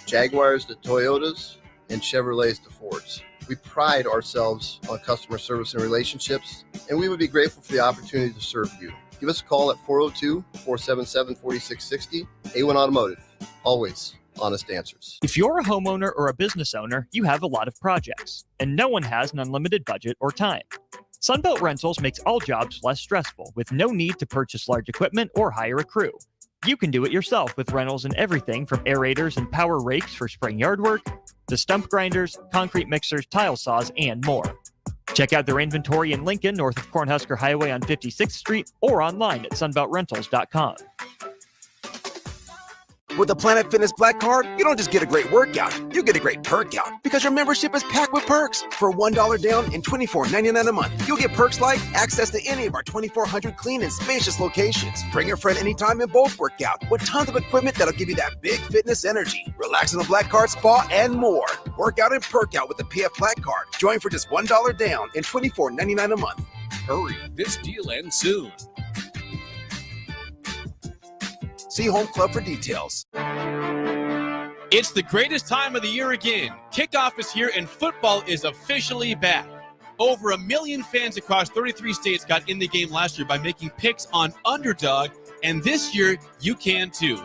Jaguars to Toyotas, and Chevrolets to Fords. We pride ourselves on customer service and relationships, and we would be grateful for the opportunity to serve you. Give us a call at 402-477-4660. A1 Automotive, always honest answers. If you're a homeowner or a business owner, you have a lot of projects, and no one has an unlimited budget or time. Sunbelt Rentals makes all jobs less stressful with no need to purchase large equipment or hire a crew. You can do it yourself with rentals and everything from aerators and power rakes for spring yard work to stump grinders, concrete mixers, tile saws, and more. Check out their inventory in Lincoln, north of Cornhusker Highway on 56th Street, or online at sunbeltrentals.com. With the Planet Fitness Black Card, you don't just get a great workout, you get a great perk out because your membership is packed with perks. For $1 down and $24.99 a month, you'll get perks like access to any of our 2,400 clean and spacious locations. Bring your friend anytime and both work out with tons of equipment that'll give you that big fitness energy. Relax in the Black Card spa and more. Work out and perk out with the PF Black Card. Join for just $1 down and $24.99 a month. Hurry, this deal ends soon. See Home Club for details. It's the greatest time of the year again. Kickoff is here and football is officially back. Over 1 million fans across 33 states got in the game last year by making picks on Underdog, and this year you can too.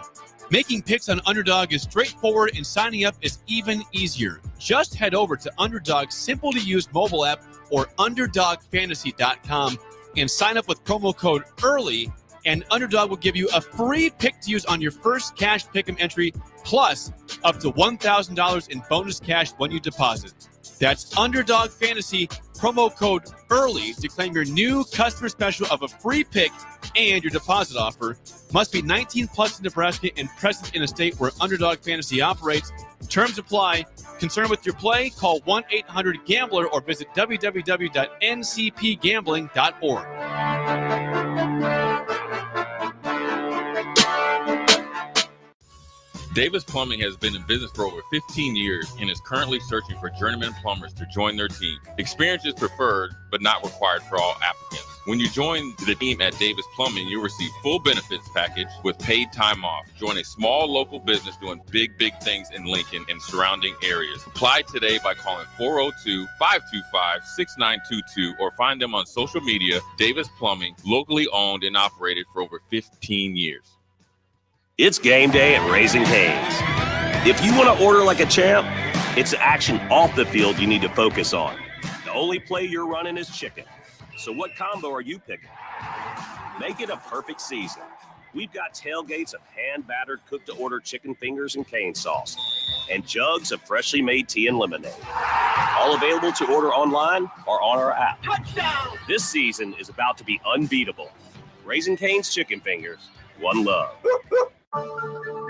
Making picks on Underdog is straightforward and signing up is even easier. Just head over to Underdog's simple-to-use mobile app or UnderdogFantasy.com and sign up with promo code EARLY, and Underdog will give you a free pick to use on your first cash pick'em entry, plus up to $1,000 in bonus cash when you deposit. That's Underdog Fantasy, promo code EARLY to claim your new customer special of a free pick and your deposit offer. Must be 19 plus in Nebraska and present in a state where Underdog Fantasy operates. Terms apply. Concerned with your play? Call 1-800-GAMBLER or visit www.ncpgambling.org. Davis Plumbing has been in business for over 15 years and is currently searching for journeyman plumbers to join their team. Experience is preferred, but not required for all applicants. When you join the team at Davis Plumbing, you'll receive full benefits package with paid time off. Join a small local business doing big things in Lincoln and surrounding areas. Apply today by calling 402-525-6922 or find them on social media. Davis Plumbing, locally owned and operated for over 15 years. It's game day at Raising Cane's. If you want to order like a champ, it's the action off the field you need to focus on. The only play you're running is chicken. So what combo are you picking? Make it a perfect season. We've got tailgates of hand-battered, cooked-to-order chicken fingers and cane sauce, and jugs of freshly made tea and lemonade. All available to order online or on our app. Touchdown! This season is about to be unbeatable. Raising Cane's Chicken Fingers. One love.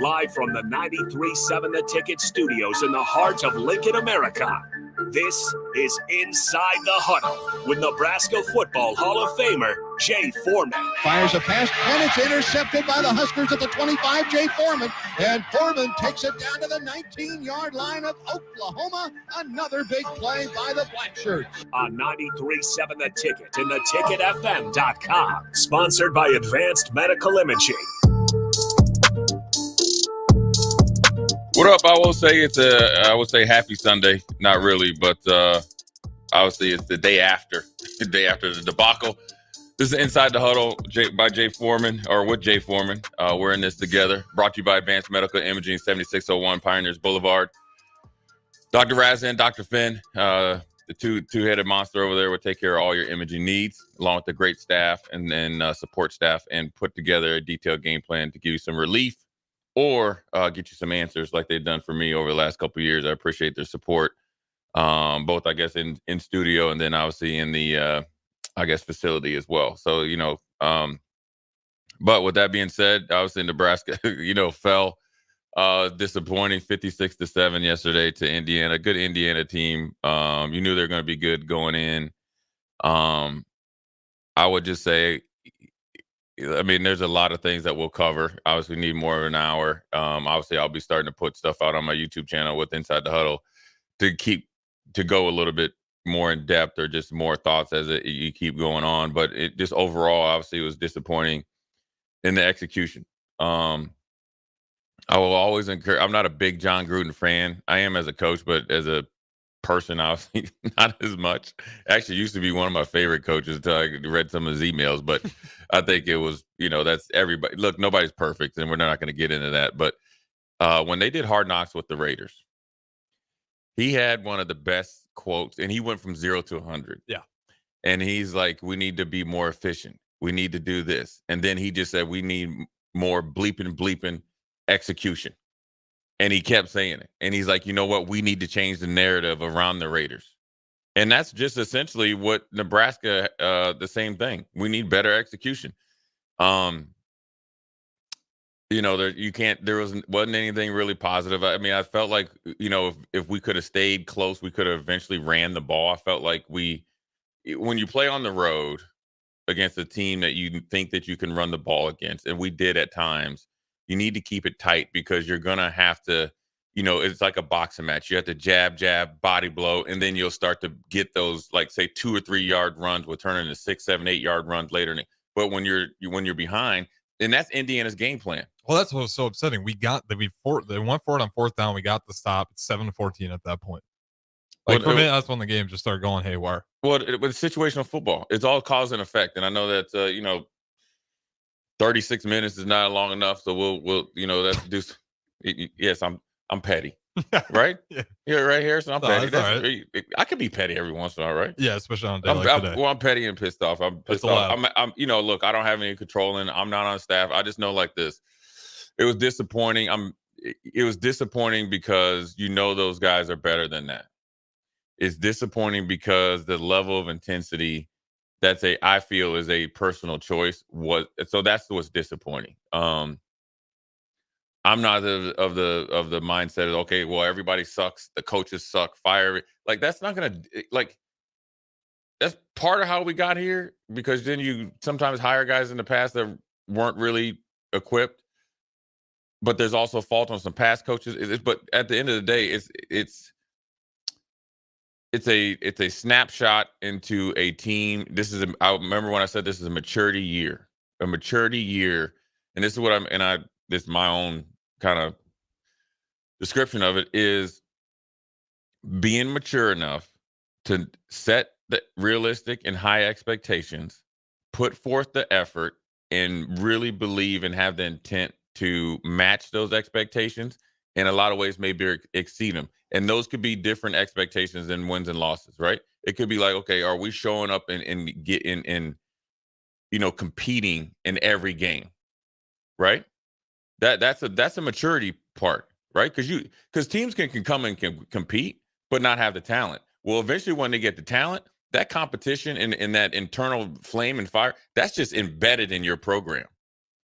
Live from the 93.7 The Ticket studios in the heart of Lincoln, America, this is Inside the Huddle with Nebraska Football Hall of Famer Jay Foreman. Fires a pass, and it's intercepted by the Huskers at the 25, Jay Foreman. And Foreman takes it down to the 19-yard line of Oklahoma. Another big play by the Blackshirts. On 93.7 The Ticket and theticketfm.com. Sponsored by Advanced Medical Imaging. What up? I will say I would say happy Sunday. Not really, but obviously it's the day after the debacle. This is Inside the Huddle by Jay Foreman, or with Jay Foreman. We're in this together. Brought to you by Advanced Medical Imaging, 7601 Pioneers Boulevard. Dr. Razan, Dr. Finn, the two-headed monster over there will take care of all your imaging needs, along with the great staff and support staff, and put together a detailed game plan to give you some relief or get you some answers like they've done for me over the last couple of years. I appreciate their support, both, I guess, in studio and then obviously in the, facility as well. So, but with that being said, obviously Nebraska, fell disappointing 56-7 yesterday to Indiana. Good Indiana team. You knew they were going to be good going in. I would just say, there's a lot of things that we'll cover. Obviously, we need more of an hour. Obviously, I'll be starting to put stuff out on my YouTube channel with Inside the Huddle to go a little bit more in depth or just more thoughts as you keep going on. But it just overall, obviously, it was disappointing in the execution. I will always encourage. I'm not a big John Gruden fan. I am as a coach, but as a person, obviously not as much. Actually, used to be one of my favorite coaches until I read some of his emails. But I think it was, that's everybody. Look, nobody's perfect, and we're not going to get into that. But when they did Hard Knocks with the Raiders, he had one of the best quotes, and he went from 0 to 100. Yeah. And he's like, we need to be more efficient. We need to do this. And then he just said, we need more bleeping execution. And he kept saying it. And he's like, you know what? We need to change the narrative around the Raiders. And that's just essentially what Nebraska, the same thing. We need better execution. There wasn't anything really positive. I mean, I felt like, if we could have stayed close, we could have eventually ran the ball. I felt like when you play on the road against a team that you think that you can run the ball against, and we did at times, you need to keep it tight because you're going to have to, it's like a boxing match. You have to jab, body blow, and then you'll start to get those, like, say, 2 or 3 yard runs will turn into 6, 7, 8 yard runs later. But when you're behind, and that's Indiana's game plan. Well, that's what was so upsetting. They went for it on fourth down. We got the stop. It's 7-14 at that point. Like, for me, that's when the game just started going haywire. Well, with situational football, it's all cause and effect. And I know that, 36 minutes is not long enough. So we'll that's just, yes, I'm petty, right? Yeah, right here. So I'm petty. Right. I can be petty every once in a while, right? Yeah, especially on a day like today. Well, I'm petty and pissed off. I'm pissed off. Look, I don't have any control, and I'm not on staff. I just know like this. It was disappointing. It was disappointing because those guys are better than that. It's disappointing because the level of intensity I feel is a personal choice. So that's what's disappointing. I'm not of the mindset of, okay, well, everybody sucks, the coaches suck, fire. Like, that's not gonna, like, that's part of how we got here, because then you sometimes hire guys in the past that weren't really equipped. But there's also fault on some past coaches. But at the end of the day, it's a snapshot into a team. I remember when I said this is a maturity year, and this is this is my own kind of description of it, is being mature enough to set the realistic and high expectations, put forth the effort, and really believe and have the intent to match those expectations. In a lot of ways, maybe exceed them. And those could be different expectations than wins and losses, right? It could be like, okay, are we showing up and competing in every game, right? That's a maturity part, right? Because teams can come and can compete, but not have the talent. Well, eventually when they get the talent, that competition and that internal flame and fire, that's just embedded in your program.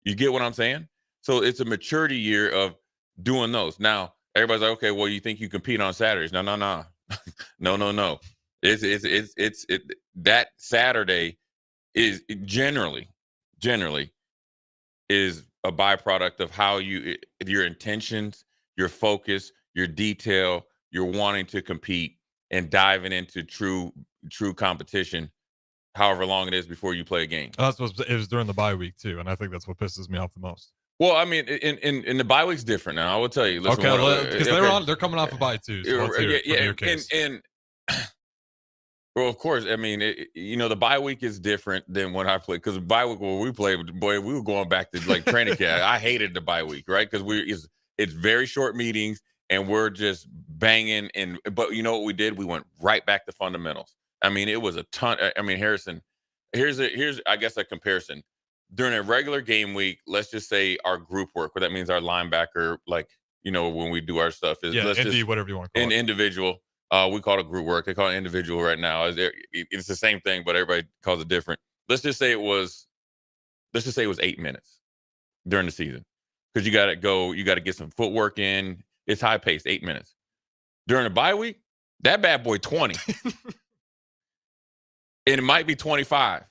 You get what I'm saying? So it's a maturity year of doing those. Now, everybody's like, okay, well, you think you compete on Saturdays? No. No. It's that Saturday is generally is a byproduct of how your intentions, your focus, your detail, you're wanting to compete and diving into true competition, however long it is before you play a game. It was during the bye week too, and I think that's what pisses me off the most. Well, I mean, in the bye week's different now. I will tell you. Listen, because they're coming off a bye too. So well, of course. I mean, the bye week is different than when I played, because the bye week when we played, boy, we were going back to like training camp. I hated the bye week, right? Because it's very short meetings and we're just banging. But you know what we did? We went right back to fundamentals. I mean, it was a ton. I mean, Harrison, here's I guess a comparison. During a regular game week, let's just say our group work, what that means, our linebacker, like, when we do our stuff is whatever you want to call it. Individual. We call it group work. They call it individual right now. It's the same thing, but everybody calls it different. Let's just say it was 8 minutes during the season, because you got to get some footwork in. It's high paced, 8 minutes. During a bye week, that bad boy 20, and it might be 25.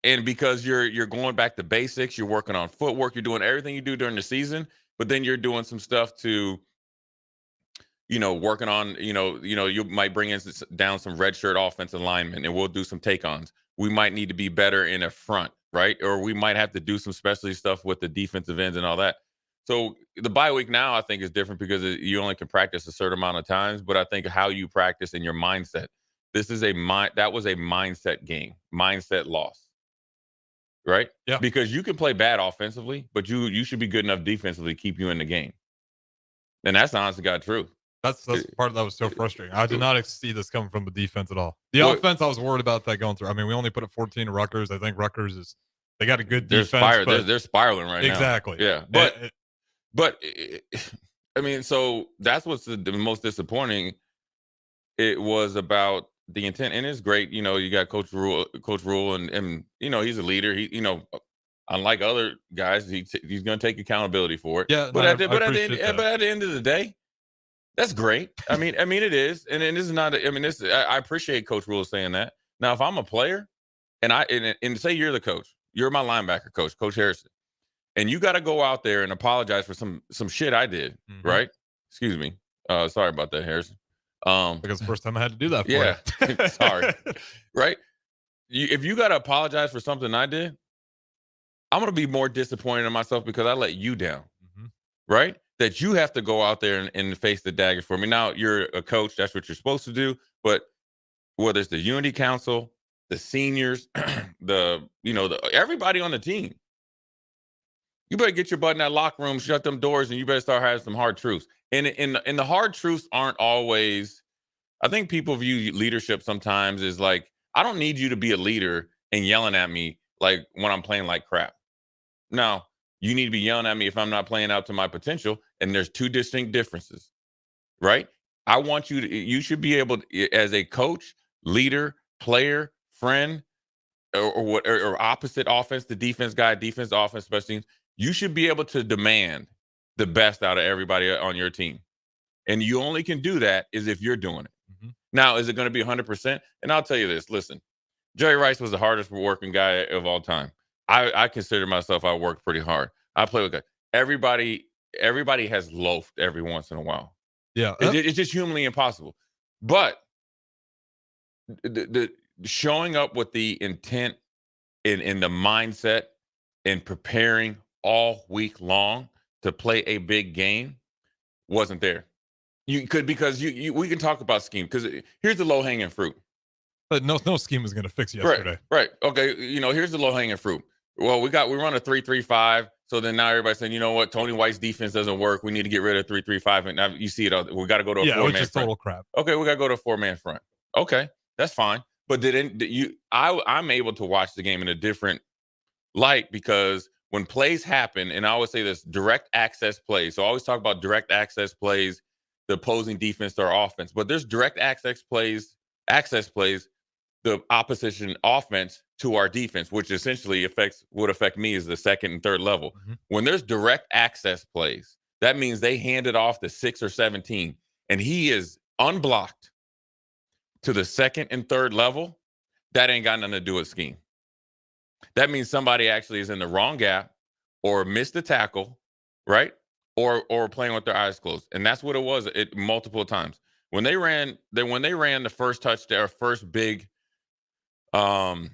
And because you're going back to basics, you're working on footwork, you're doing everything you do during the season, but then you're doing some stuff to, working on, you might bring in down some redshirt offensive linemen, and we'll do some take-ons. We might need to be better in a front, right? Or we might have to do some specialty stuff with the defensive ends and all that. So the bye week now, I think, is different because you only can practice a certain amount of times. But I think how you practice and your mindset. That was a mindset game, mindset loss, right? Yeah. Because you can play bad offensively, but you should be good enough defensively to keep you in the game. And that's the honest to God truth. That's the part that was so frustrating. I did not see this coming from the defense at all. The Well, offense, I was worried about that going through. I mean, we only put up 14 to Rutgers. I think Rutgers they got a good defense. They're spiraling right now. Exactly. Yeah. But I mean, so that's what's the most disappointing. It was about the intent, and it's great. You know, you got Coach Rule, and you know he's a leader. He, you know, unlike other guys, he's going to take accountability for it. Yeah. But at the end of the day, that's great. I mean, it is, and this is not. I mean, I appreciate Coach Rule saying that. Now, if I'm a player, and say you're the coach, you're my linebacker coach, Coach Harrison, and you got to go out there and apologize for some shit I did, right? Excuse me. Sorry about that, Harrison. Because the first time I had to do that for you. Sorry. Right? If you got to apologize for something I did, I'm going to be more disappointed in myself because I let you down. Right? That you have to go out there and face the daggers for me. Now, you're a coach. That's what you're supposed to do. But whether it's the Unity Council, the seniors, everybody on the team, you better get your butt in that locker room, shut them doors, and you better start having some hard truths. And the hard truths aren't always, I think people view leadership sometimes as like, I don't need you to be a leader and yelling at me like when I'm playing like crap. No, you need to be yelling at me if I'm not playing out to my potential. And there's two distinct differences, right? I want you should be able to, as a coach, leader, player, friend, or opposite offense, the defense guy, defense, offense, special teams, you should be able to demand the best out of everybody on your team. And you only can do that is if you're doing it. Now, is it going to be 100%? And I'll tell you this, listen, Jerry Rice was the hardest working guy of all time. I consider myself, I worked pretty hard. I play with guys. Everybody has loafed every once in a while. Yeah. It's just humanly impossible. But the showing up with the intent in the mindset and preparing all week long to play a big game wasn't there. You could, because we can talk about scheme, because here's the low hanging fruit. But no scheme was going to fix yesterday. Right. Okay. Here's the low hanging fruit. Well, we run a 3-3-5. So then now everybody's saying, you know what, Tony White's defense doesn't work. We need to get rid of 3-3-5. And now you see it. We got to go to a 4-man which is front. Total crap. Okay, we got to go to a 4-man front. Okay, that's fine. But I'm able to watch the game in a different light, because when plays happen, and I always say this, direct access plays. So I always talk about direct access plays, the opposing defense to our offense. But there's direct access plays, the opposition offense to our defense, which essentially would affect me as the second and third level. When there's direct access plays, that means they hand it off to 6 or 17, and he is unblocked to the second and third level. That ain't got nothing to do with scheme. That means somebody actually is in the wrong gap or missed the tackle, right? Or playing with their eyes closed. And that's what it was multiple times. When they ran the first touchdown, or first big third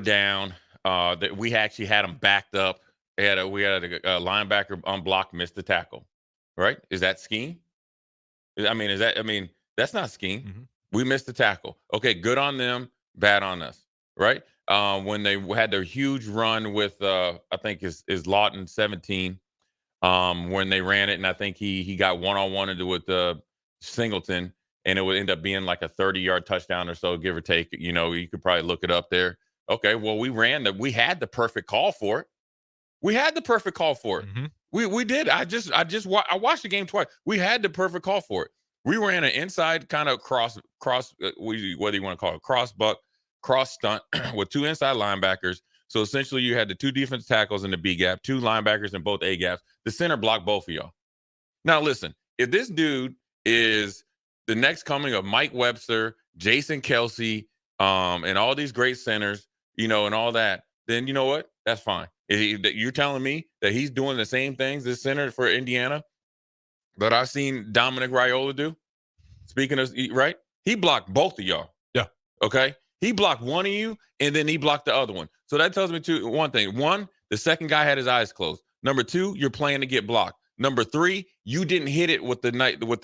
down, that we actually had them backed up. We had a linebacker unblocked, missed the tackle. Right? Is that scheme? That's not scheme. We missed the tackle. Okay, good on them, bad on us. Right? When they had their huge run with I think is Lawton 17, when they ran it, and I think he got one-on-one with Singleton, and it would end up being like a 30-yard touchdown or so, give or take. You could probably look it up there. Okay, well, we had the perfect call for it. We had the perfect call for it. We did. I watched the game twice. We had the perfect call for it. We ran an inside kind of cross, whether you want to call it cross stunt with two inside linebackers. So essentially you had the two defensive tackles in the B gap, two linebackers in both A gaps. The center blocked both of y'all. Now listen, if this dude is the next coming of Mike Webster, Jason Kelsey, and all these great centers, and all that, then you know what? That's fine. You're telling me that he's doing the same things, this center for Indiana, that I've seen Dominic Raiola do? Speaking of, right? He blocked both of y'all. Yeah. Okay? He blocked one of you, and then he blocked the other one. So that tells me one thing. One, the second guy had his eyes closed. Number 2, you're playing to get blocked. Number 3, you didn't hit it with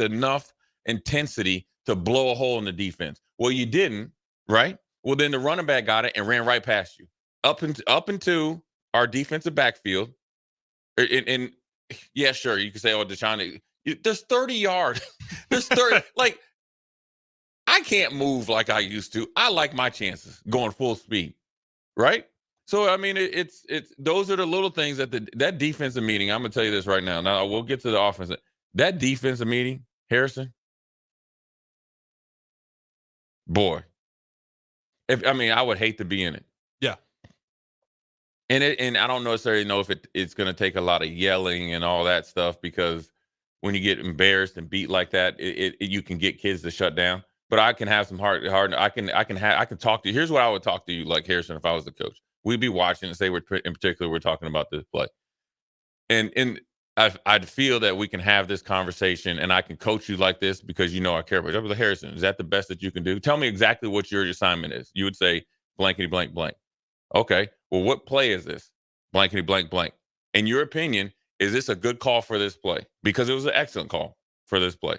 enough intensity to blow a hole in the defense. Well, you didn't, right? Well, then the running back got it and ran right past you up into our defensive backfield. And yeah, sure, you can say, "Oh, Deshaun, there's 30 yards. There's 30." Like, I can't move like I used to. I like my chances going full speed, right? So, I mean, it's those are the little things that defensive meeting. I'm gonna tell you this right now. Now we'll get to the offense. That defensive meeting, Harrison, boy. I would hate to be in it. Yeah. And I don't necessarily know if it's going to take a lot of yelling and all that stuff, because when you get embarrassed and beat like that, you can get kids to shut down. But I can have some hard. I can talk to you. Here's what I would talk to you like, Harrison, if I was the coach. We'd be watching and say we're talking about this play, and I'd feel that we can have this conversation and I can coach you like this because I care about you. I'd be like, Harrison, is that the best that you can do? Tell me exactly what your assignment is. You would say blankety blank blank. Okay. Well, what play is this? Blankety blank blank. In your opinion, is this a good call for this play? Because it was an excellent call for this play.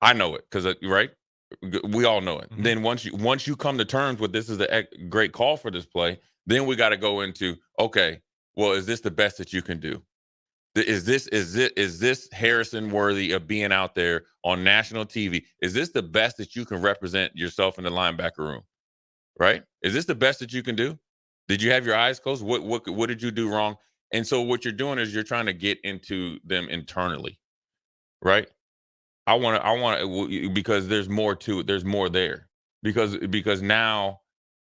I know it because right. We all know it. Mm-hmm. Then once you come to terms with this is a great call for this play, then we got to go into, okay, well, is this the best that you can do? Is this Harrison worthy of being out there on national TV? Is this the best that you can represent yourself in the linebacker room? Right? Is this the best that you can do? Did you have your eyes closed? What did you do wrong? And so what you're doing is you're trying to get into them internally, right? I want to because there's more to it. There's more there because now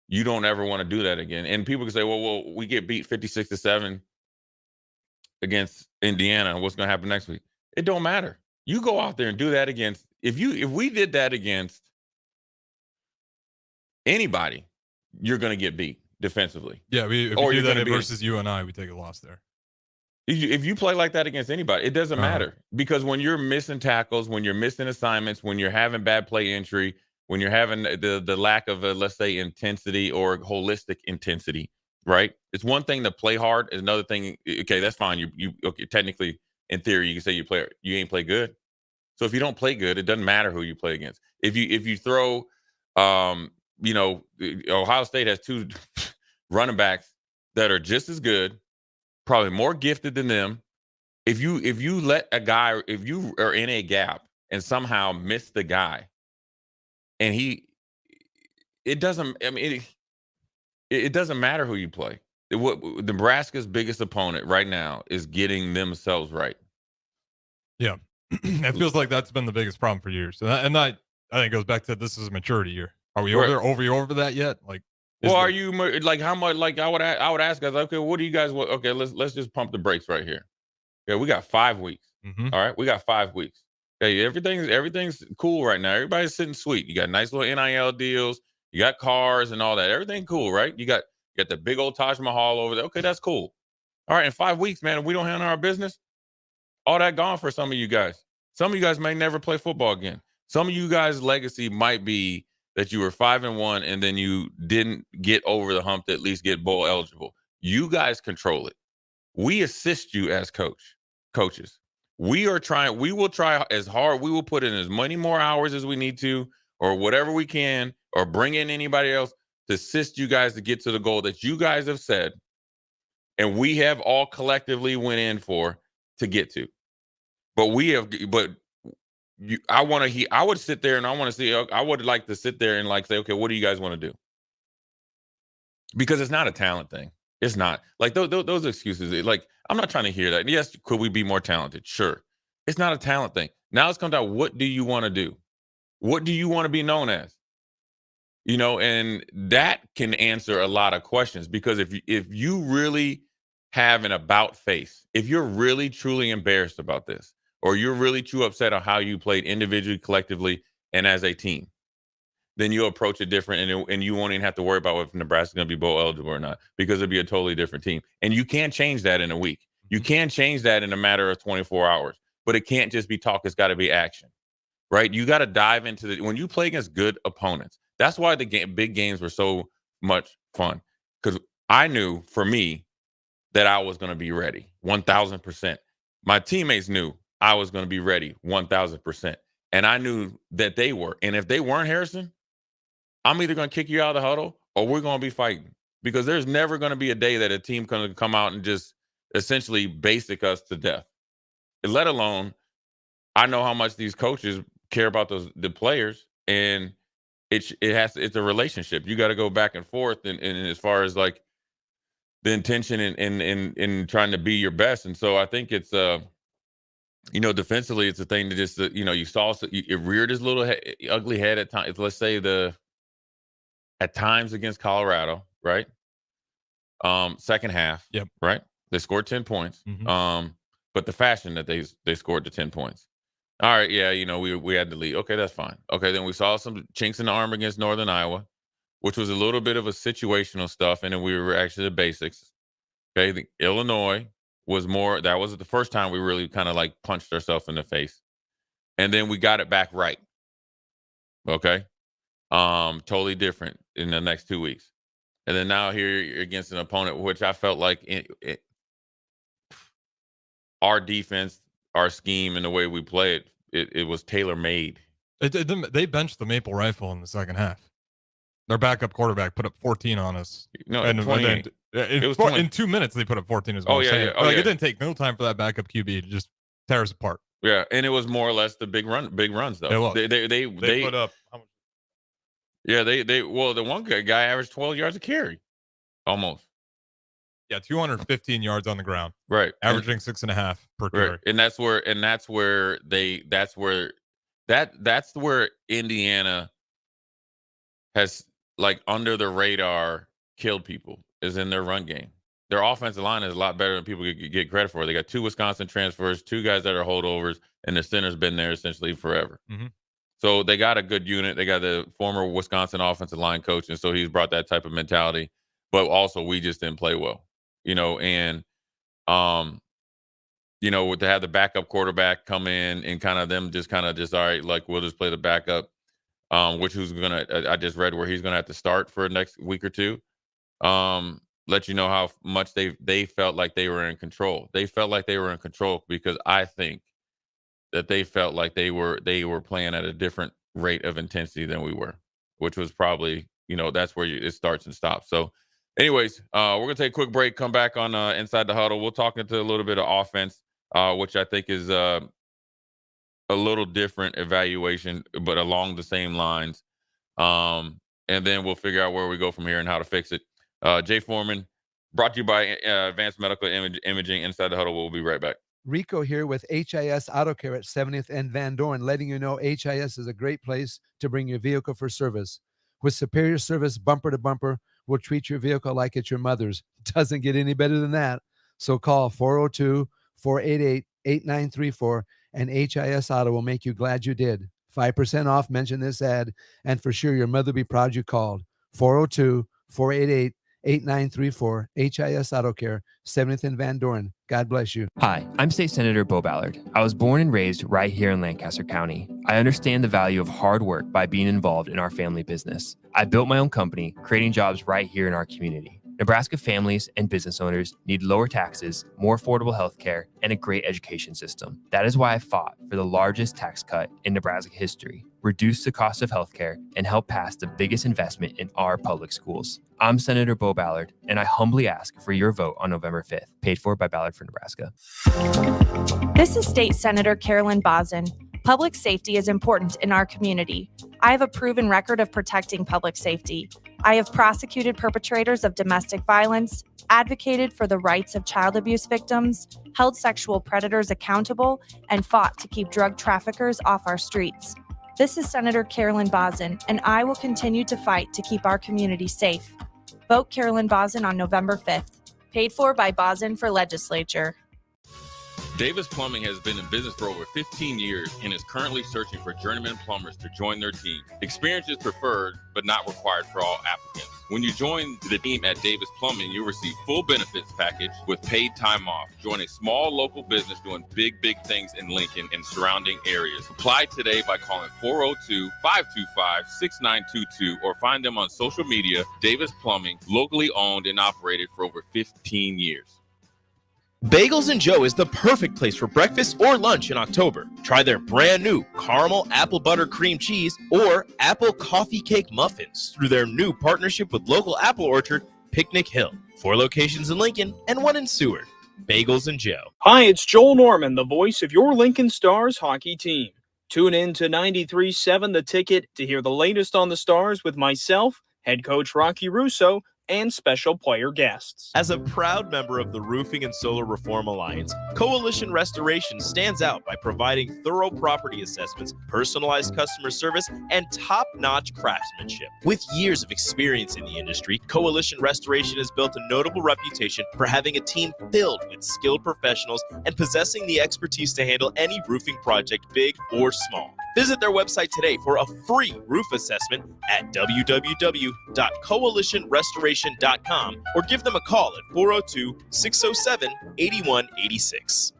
you don't ever want to do that again. And people can say, well, we get beat 56-7 against Indiana. What's going to happen next week? It don't matter. You go out there and do that against. If we did that against anybody, you're going to get beat defensively. Yeah, if we do that versus UNI, we take a loss there. If you play like that against anybody, it doesn't matter, because when you're missing tackles, when you're missing assignments, when you're having bad play entry, when you're having the lack of let's say intensity or holistic intensity, right? It's one thing to play hard. It's another thing. Okay, that's fine. You okay, technically in theory you can say you ain't play good. So if you don't play good, it doesn't matter who you play against. If you throw, Ohio State has 2 running backs that are just as good, probably more gifted than them. If you let a guy, if you are in a gap and somehow miss the guy, and it doesn't matter who you play. Nebraska's biggest opponent right now is getting themselves right. Yeah, it feels like that's been the biggest problem for years, and I think it goes back to this is a maturity year. Are we over that yet? Like. Well, are you like how much? Like I would ask guys, okay, what do you guys want? Okay, let's just pump the brakes right here. Yeah, we got 5 weeks. Mm-hmm. All right, we got 5 weeks. Okay, everything's cool right now. Everybody's sitting sweet. You got nice little NIL deals. You got cars and all that. Everything cool, right? You got the big old Taj Mahal over there. Okay, that's cool. All right, in 5 weeks, man, if we don't handle our business, all that gone for some of you guys. Some of you guys may never play football again. Some of you guys' legacy might be that you were 5-1 and then you didn't get over the hump to at least get bowl eligible. You guys control it. We assist you as coaches. We will try as hard. We will put in as many more hours as we need to, or whatever we can, or bring in anybody else to assist you guys to get to the goal that you guys have said, and we have all collectively went in for to get to. I would sit there and I would like to sit there and like say, okay, what do you guys want to do? Because it's not a talent thing. It's not like those excuses. Like, I'm not trying to hear that. Yes, could we be more talented? Sure. It's not a talent thing. Now it's come down. What do you want to do? What do you want to be known as? And that can answer a lot of questions, because if you really have an about face, if you're really truly embarrassed about this, or you're really too upset on how you played individually, collectively, and as a team, then you approach it different, and you won't even have to worry about if Nebraska's going to be bowl eligible or not, because it'll be a totally different team. And you can't change that in a week. You can't change that in a matter of 24 hours. But it can't just be talk. It's got to be action, right? You got to dive into when you play against good opponents. That's why the big games were so much fun, because I knew, for me, that I was going to be ready 1,000%. My teammates knew I was going to be ready 1,000%. And I knew that they were. And if they weren't, Harrison, I'm either going to kick you out of the huddle or we're going to be fighting, because there's never going to be a day that a team can come out and just essentially basic us to death. Let alone, I know how much these coaches care about the players, and it's a relationship. You got to go back and forth, and as far as like the intention in trying to be your best. And so I think it's defensively, it's a thing to just you saw it reared his little ugly head at times. Let's say at times against Colorado, right? Second half, yep, right. They scored 10 points. Mm-hmm. But the fashion that they scored the 10 points. All right, yeah, we had the lead. Okay, that's fine. Okay, then we saw some chinks in the armor against Northern Iowa, which was a little bit of a situational stuff, and then we were actually the basics. Okay, Illinois was more. That was the first time we really kind of like punched ourselves in the face, and then we got it back right. Okay, totally different in the next 2 weeks, and then now here you're against an opponent which I felt like our defense, our scheme, and the way we play it was tailor-made. They benched the Maple Rifle in the second half. Their backup quarterback put up 14 on us. No, and in 2 minutes they put up 14 as well. It didn't take no time for that backup QB to just tear us apart. Yeah, and it was more or less the big runs though. They put up how much? Yeah, the one guy averaged 12 yards a carry, almost. Yeah, 215 yards on the ground. Right. Averaging 6.5 per carry. Right. And that's where Indiana has, like, under the radar killed people, is in their run game. Their offensive line is a lot better than people get credit for. They got 2 Wisconsin transfers, 2 guys that are holdovers, and the center's been there essentially forever. Mm-hmm. So they got a good unit. They got the former Wisconsin offensive line coach, and so he's brought that type of mentality. But also, we just didn't play well. To have the backup quarterback come in and kind of just all right, like, we'll just play the backup, which I just read where he's gonna have to start for the next week or two. Let you know how much they felt like they were in control. They felt like they were in control because I think that they felt like they were playing at a different rate of intensity than we were, which was probably, that's where it starts and stops. So anyways, we're going to take a quick break, come back on Inside the Huddle. We'll talk into a little bit of offense, which I think is a little different evaluation, but along the same lines. And then we'll figure out where we go from here and how to fix it. Jay Foreman, brought to you by Advanced Medical Imaging. Inside the Huddle. We'll be right back. Rico here with HIS Auto Care at 70th and Van Dorn, letting you know HIS is a great place to bring your vehicle for service. With superior service bumper to bumper, we'll treat your vehicle like it's your mother's. Doesn't get any better than that. So call 402-488-8934 and HIS Auto will make you glad you did. 5% off, mention this ad, and for sure your mother will be proud you called. 402-488-8934, HIS Auto Care, 70th and Van Dorn. God bless you. Hi, I'm State Senator Bo Ballard. I was born and raised right here in Lancaster County. I understand the value of hard work by being involved in our family business. I built my own company, creating jobs right here in our community. Nebraska families and business owners need lower taxes, more affordable health care, and a great education system. That is why I fought for the largest tax cut in Nebraska history, reduce the cost of healthcare, and help pass the biggest investment in our public schools. I'm Senator Bo Ballard, and I humbly ask for your vote on November 5th. Paid for by Ballard for Nebraska. This is State Senator Carolyn Bosden. Public safety is important in our community. I have a proven record of protecting public safety. I have prosecuted perpetrators of domestic violence, advocated for the rights of child abuse victims, held sexual predators accountable, and fought to keep drug traffickers off our streets. This is Senator Carolyn Bosden, and I will continue to fight to keep our community safe. Vote Carolyn Bosden on November 5th. Paid for by Bosden for Legislature. Davis Plumbing has been in business for over 15 years and is currently searching for journeyman plumbers to join their team. Experience is preferred, but not required for all applicants. When you join the team at Davis Plumbing, you'll receive full benefits package with paid time off. Join a small local business doing big things in Lincoln and surrounding areas. Apply today by calling 402-525-6922 or find them on social media. Davis Plumbing, locally owned and operated for over 15 years. Bagels and Joe is the perfect place for breakfast or lunch in October. Try their brand new caramel apple butter cream cheese or apple coffee cake muffins through their new partnership with local apple orchard, Picnic Hill. 4 locations in Lincoln and 1 in Seward. Bagels and Joe. Hi, it's Joel Norman, the voice of your Lincoln Stars hockey team. Tune in to 93.7 The Ticket to hear the latest on the Stars with myself, head coach Rocky Russo, and special player guests. As a proud member of the Roofing and Solar Reform Alliance, Coalition Restoration stands out by providing thorough property assessments, personalized customer service, and top-notch craftsmanship. With years of experience in the industry, Coalition Restoration has built a notable reputation for having a team filled with skilled professionals and possessing the expertise to handle any roofing project, big or small. Visit their website today for a free roof assessment at www.coalitionrestoration.com or give them a call at 402-607-8186.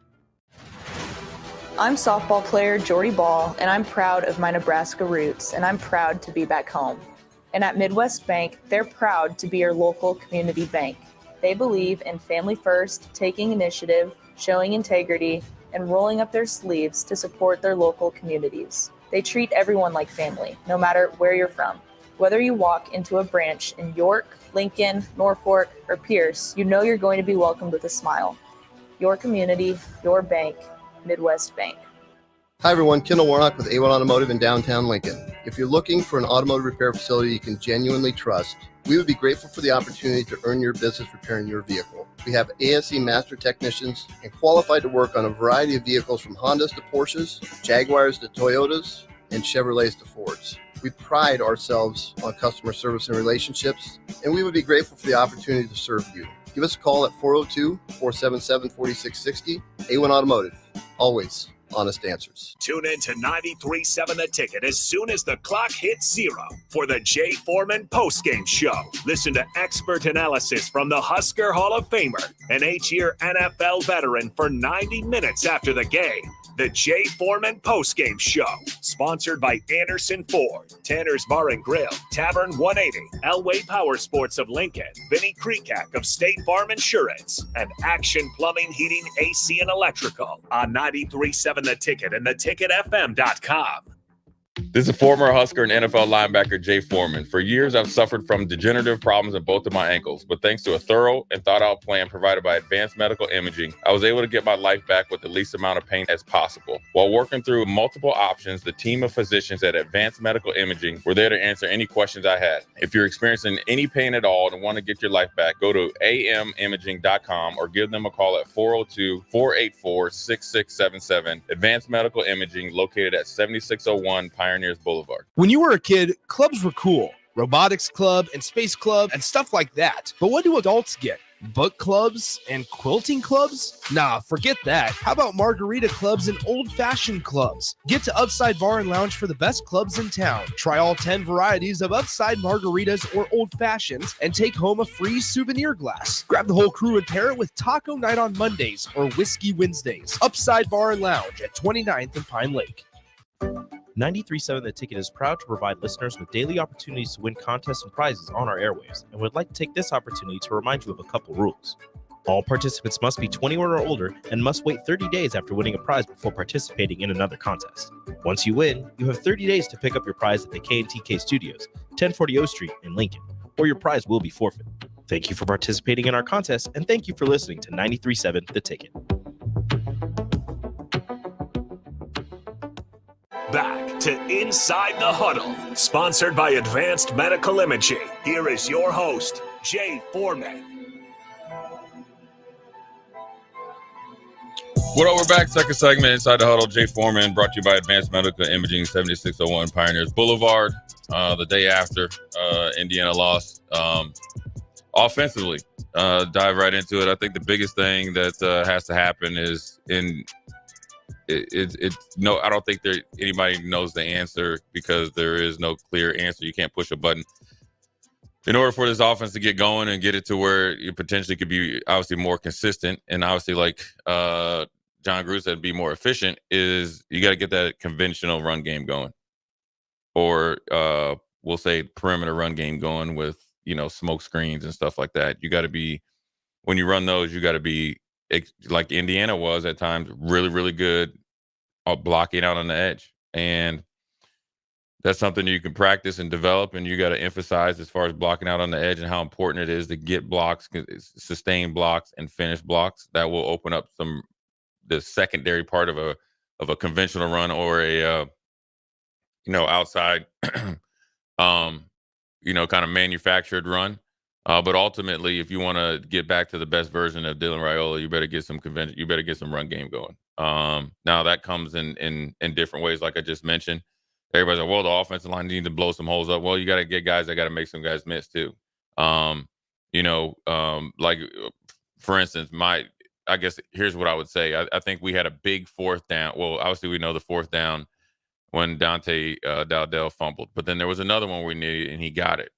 I'm softball player Jordy Ball, and I'm proud of my Nebraska roots, and I'm proud to be back home. And at Midwest Bank, they're proud to be your local community bank. They believe in family first, taking initiative, showing integrity, and rolling up their sleeves to support their local communities. They treat everyone like family, no matter where you're from. Whether you walk into a branch in York, Lincoln, Norfolk, or Pierce, you know you're going to be welcomed with a smile. Your community, your bank, Midwest Bank. Hi everyone, Kendall Warnock with A1 Automotive in downtown Lincoln. If you're looking for an automotive repair facility you can genuinely trust, we would be grateful for the opportunity to earn your business repairing your vehicle. We have ASE master technicians and qualified to work on a variety of vehicles from Hondas to Porsches, Jaguars to Toyotas, and Chevrolets to Fords. We pride ourselves on customer service and relationships, and we would be grateful for the opportunity to serve you. Give us a call at 402-477-4660. A1 Automotive, always honest answers. Tune in to 93.7 The Ticket as soon as the clock hits 0 for the Jay Foreman postgame show. Listen to expert analysis from the Husker Hall of Famer, an 8-year NFL veteran, for 90 minutes after the game. The Jay Foreman postgame show, sponsored by Anderson Ford, Tanner's Bar and Grill, Tavern 180, Elway Power Sports of Lincoln, Vinnie Kreekak of State Farm Insurance, and Action Plumbing, Heating, AC, and Electrical on 93.7 The Ticket and theticketfm.com. This is former Husker and NFL linebacker Jay Foreman. For years, I've suffered from degenerative problems in both of my ankles, but thanks to a thorough and thought-out plan provided by Advanced Medical Imaging, I was able to get my life back with the least amount of pain as possible. While working through multiple options, the team of physicians at Advanced Medical Imaging were there to answer any questions I had. If you're experiencing any pain at all and want to get your life back, go to amimaging.com or give them a call at 402-484-6677. Advanced Medical Imaging, located at 7601 Pioneers Boulevard. When you were a kid, clubs were cool. Robotics club and space club and stuff like that. But what do adults get? Book clubs and quilting clubs? Nah, forget that. How about margarita clubs and old-fashioned clubs? Get to Upside Bar and Lounge for the best clubs in town. Try all 10 varieties of Upside margaritas or old-fashions and take home a free souvenir glass. Grab the whole crew and pair it with taco night on Mondays or whiskey Wednesdays. Upside Bar and Lounge at 29th and Pine Lake. 93.7 The Ticket is proud to provide listeners with daily opportunities to win contests and prizes on our airwaves, and would like to take this opportunity to remind you of a couple rules. All participants must be 21 or older and must wait 30 days after winning a prize before participating in another contest. Once you win, you have 30 days to pick up your prize at the K&TK Studios, 1040 O Street in Lincoln, or your prize will be forfeit. Thank you for participating in our contest, and thank you for listening to 93.7 The Ticket. Back to Inside the Huddle, sponsored by Advanced Medical Imaging. Here is your host, Jay Foreman. What up, we're back. Second segment, Inside the Huddle. Jay Foreman, brought to you by Advanced Medical Imaging, 7601 Pioneers Boulevard. The day after Indiana lost. Offensively, dive right into it. I think the biggest thing that has to happen is no, I don't think anybody knows the answer, because there is no clear answer. You can't push a button. In order for this offense to get going and get it to where it potentially could be obviously more consistent, and obviously like John Grue said, be more efficient, is you got to get that conventional run game going, or we'll say perimeter run game going with, smoke screens and stuff like that. You got to be, when you run those, you got to be like Indiana was at times, really, really good at blocking out on the edge. And that's something you can practice and develop, and you got to emphasize as far as blocking out on the edge and how important it is to get blocks, sustain blocks, and finish blocks. That will open up the secondary part of a conventional run or a outside kind of manufactured run. But ultimately, if you want to get back to the best version of Dylan Raiola, you better get some run game going. Now that comes in different ways, like I just mentioned. Everybody's like, well, the offensive line needs to blow some holes up. Well, you got to get guys that got to make some guys miss too. Like for instance, I guess here's what I would say. I think we had a big fourth down. Well, obviously we know the fourth down when Dante Dowdell fumbled, but then there was another one we needed and he got it.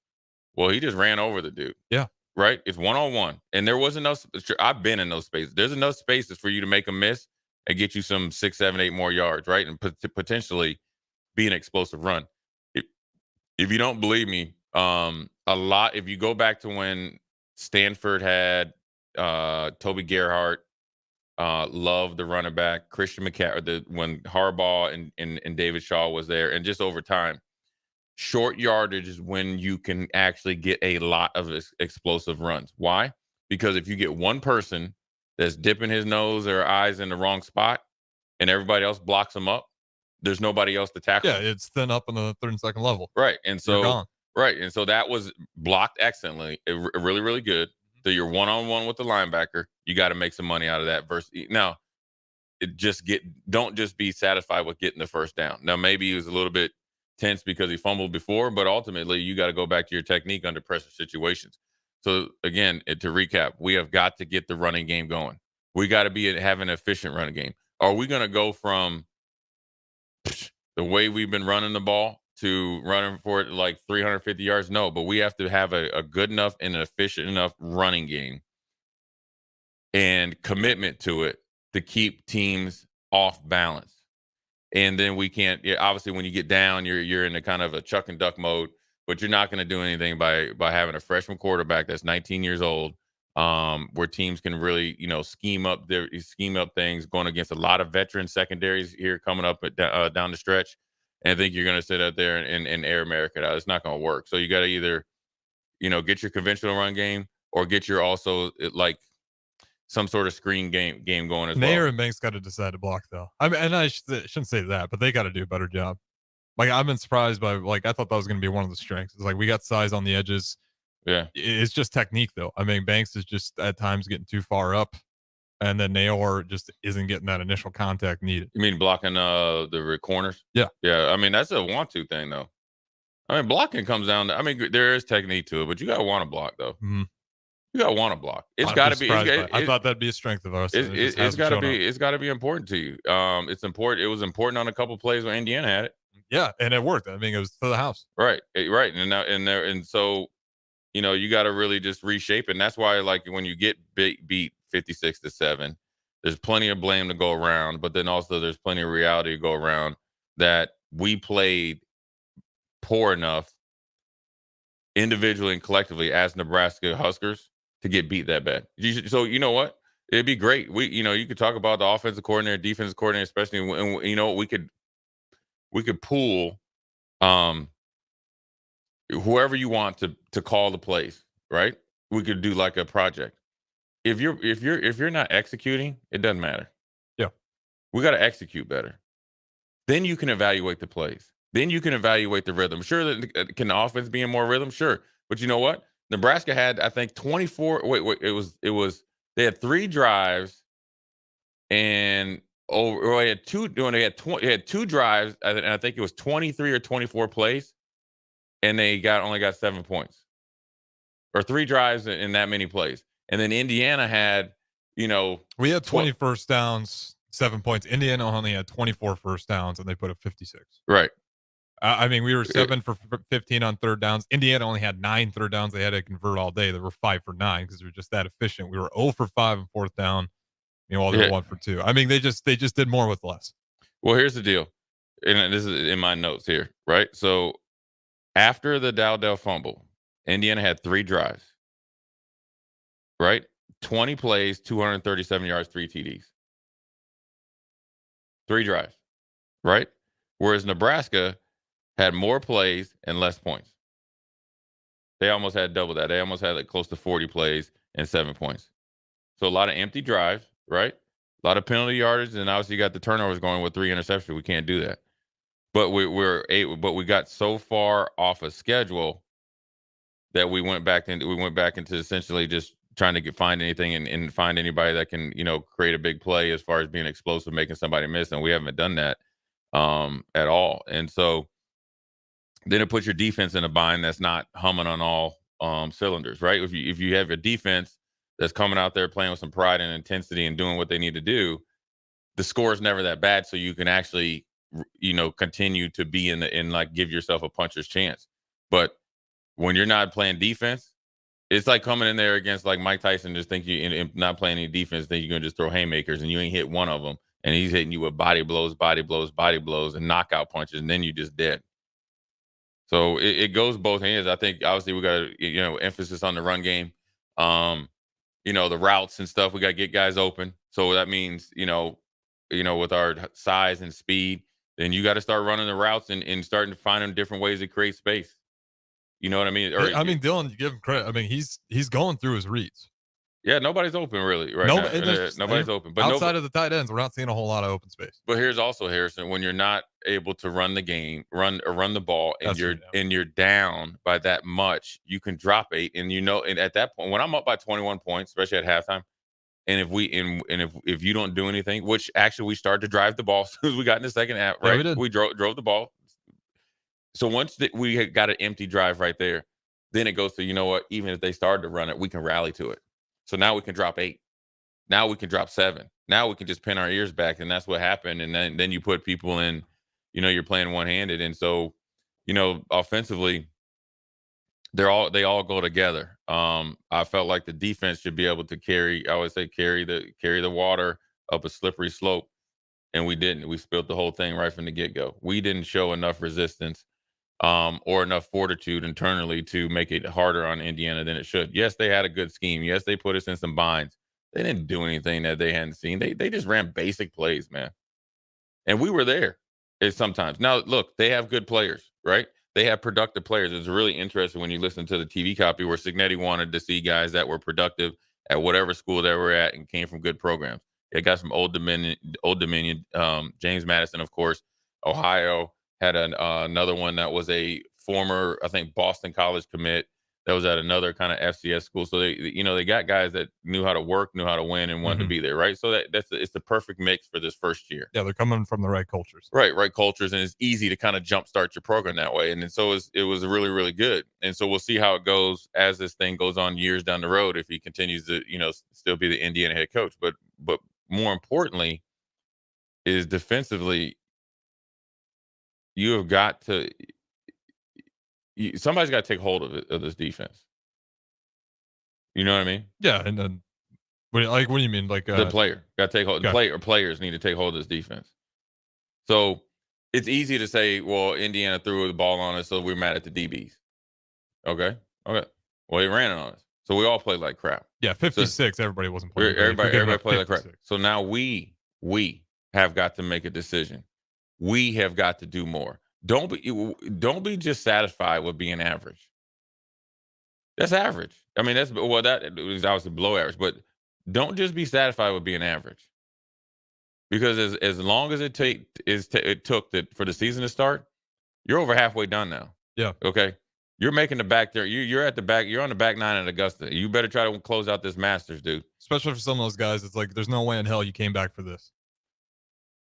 Well, he just ran over the dude. Yeah. Right. It's 1-on-1, and there was enough. I've been in those spaces. There's enough spaces for you to make a miss and get you some 6, 7, 8 more yards. Right. And potentially be an explosive run. If you don't believe me, if you go back to when Stanford had Toby Gerhart, Love, the running back, Christian McCaffrey, when Harbaugh and David Shaw was there, and just over time, short yardage is when you can actually get a lot of explosive runs. Why? Because if you get one person that's dipping his nose or eyes in the wrong spot and everybody else blocks them up, there's nobody else to tackle. Yeah, it's thin up on the third and second level. Right. And so, gone. Right. And so that was blocked excellently, really, really good. So you're one-on-one with the linebacker. You got to make some money out of that. Now, don't just be satisfied with getting the first down. Now, maybe he was a little bit tense because he fumbled before, but ultimately you got to go back to your technique under pressure situations. So again, to recap, we have got to get the running game going. We got to have an efficient running game. Are we going to go from the way we've been running the ball to running for it like 350 yards? No, but we have to have a good enough and an efficient enough running game and commitment to it to keep teams off balance. And then we can't, obviously when you get down, you're in a kind of a chuck and duck mode, but you're not going to do anything by having a freshman quarterback that's 19 years old, where teams can really, scheme up things, going against a lot of veteran secondaries here coming up down the stretch. And I think you're going to sit out there and air America out. It's not going to work. So you got to either, get your conventional run game or get your also like some sort of screen game going as well. Nair and Banks got to decide to block though. I mean, and I shouldn't say that, but they got to do a better job. Like I've been surprised by, I thought that was going to be one of the strengths. It's like we got size on the edges. Yeah. It's just technique though. I mean, Banks is just at times getting too far up, and then Nair just isn't getting that initial contact needed. You mean blocking the corners? Yeah. Yeah. I mean, that's a want-to thing though. I mean, blocking comes down to, there is technique to it, but you got to want to block though. Mm-hmm. You got to want to block. It's got to be. I thought that'd be a strength of ours. It's got to be. It's got to be important to you. It's important. It was important on a couple plays when Indiana had it. Yeah, and it worked. I mean, it was to the house. Right. Right. And so, you got to really just reshape it. And that's why, like, when you get beat 56-7, there's plenty of blame to go around, but then also there's plenty of reality to go around that we played poor enough individually and collectively as Nebraska Huskers to get beat that bad. So you know what? It'd be great. You could talk about the offensive coordinator, defensive coordinator, especially when we could pool whoever you want to call the plays, right? We could do like a project. If you're not executing, it doesn't matter. Yeah. We got to execute better. Then you can evaluate the plays. Then you can evaluate the rhythm. Sure, can the offense be in more rhythm? Sure. But you know what? Nebraska had, I think, 24. They had 3 drives and they had 2 drives, and I think it was 23 or 24 plays, and they only got 7 points. Or 3 drives in that many plays. And then Indiana had, we had 20 first downs, 7 points. Indiana only had 24 first downs, and they put up 56. Right. I mean, we were 7 for 15 on third downs. Indiana only had 9 third downs. They had to convert all day. They were 5 for 9 because they were just that efficient. We were 0 for 5 on fourth down. While they were 1 for 2. I mean, they just did more with less. Well, here's the deal, and this is in my notes here, right? So after the Dowdell fumble, Indiana had 3 drives, right? 20 plays, 237 yards, 3 TDs. 3 drives, right? Whereas Nebraska had more plays and less points. They almost had double that. They almost had like close to 40 plays and 7 points. So a lot of empty drives, right? A lot of penalty yardage, and obviously you got the turnovers going with 3 interceptions. We can't do that. But we got so far off a schedule that we went back into essentially just trying to find anything and find anybody that can, create a big play as far as being explosive, making somebody miss, and we haven't done that at all. And so then it puts your defense in a bind that's not humming on all cylinders, right? If you have a defense that's coming out there playing with some pride and intensity and doing what they need to do, the score is never that bad, so you can actually continue to be in like give yourself a puncher's chance. But when you're not playing defense, it's like coming in there against like Mike Tyson, just think and not playing any defense, then you're gonna just throw haymakers and you ain't hit one of them, and he's hitting you with body blows, and knockout punches, and then you just dead. So it goes both hands. I think obviously we got emphasis on the run game, the routes and stuff. We got to get guys open. So that means with our size and speed, then you got to start running the routes and starting to find them different ways to create space. You know what I mean? Dylan, you give him credit. I mean, he's going through his reads. Yeah, nobody's open really right now. Nobody's open. But outside of the tight ends, we're not seeing a whole lot of open space. But here's also, Harrison, when you're not able to run the game, run the ball, and you're down by that much, you can drop 8. And and at that point, when I'm up by 21 points, especially at halftime, and if you don't do anything, which actually we started to drive the ball as soon as we got in the second half, right? Yeah, we drove the ball. So once we had got an empty drive right there, then it goes to, even if they started to run it, we can rally to it. So now we can drop 8. Now we can drop 7. Now we can just pin our ears back, and that's what happened. And then you put people in, you're playing one-handed, and so, offensively, they all go together. I felt like the defense should be able to carry the water up a slippery slope, and we didn't. We spilled the whole thing right from the get-go. We didn't show enough resistance or enough fortitude internally to make it harder on Indiana than it should. Yes, they had a good scheme. Yes, they put us in some binds. They didn't do anything that they hadn't seen. They just ran basic plays, man. And we were there sometimes. Now, look, they have good players, right? They have productive players. It's really interesting when you listen to the TV copy where Cignetti wanted to see guys that were productive at whatever school they were at and came from good programs. They got some Old Dominion. James Madison, of course, Ohio. Had another one that was a former, I think, Boston College commit that was at another kind of FCS school. So they got guys that knew how to work, knew how to win, and wanted to be there, right? So it's the perfect mix for this first year. Yeah, they're coming from the right cultures. Right cultures, and it's easy to kind of jumpstart your program that way. And then so it was really, really good. And so we'll see how it goes as this thing goes on years down the road if he continues to still be the Indiana head coach. But more importantly, is defensively. You have got to. Somebody's got to take hold of this defense. You know what I mean? Yeah, and then, what do you mean? Like the player got to take hold. Players need to take hold of this defense. So it's easy to say, well, Indiana threw the ball on us, so we're mad at the DBs. Okay. Well, they ran it on us, so we all played like crap. Yeah, 56. Everybody wasn't playing. Everybody played like crap. So now we have got to make a decision. We have got to do more. Don't be just satisfied with being average. That's average. I mean, that is obviously below average, but don't just be satisfied with being average. Because as long as it took for the season to start, you're over halfway done now. Yeah. Okay. You're making the back there. You're at the back. You're on the back 9 at Augusta. You better try to close out this Masters, dude. Especially for some of those guys, it's like there's no way in hell you came back for this.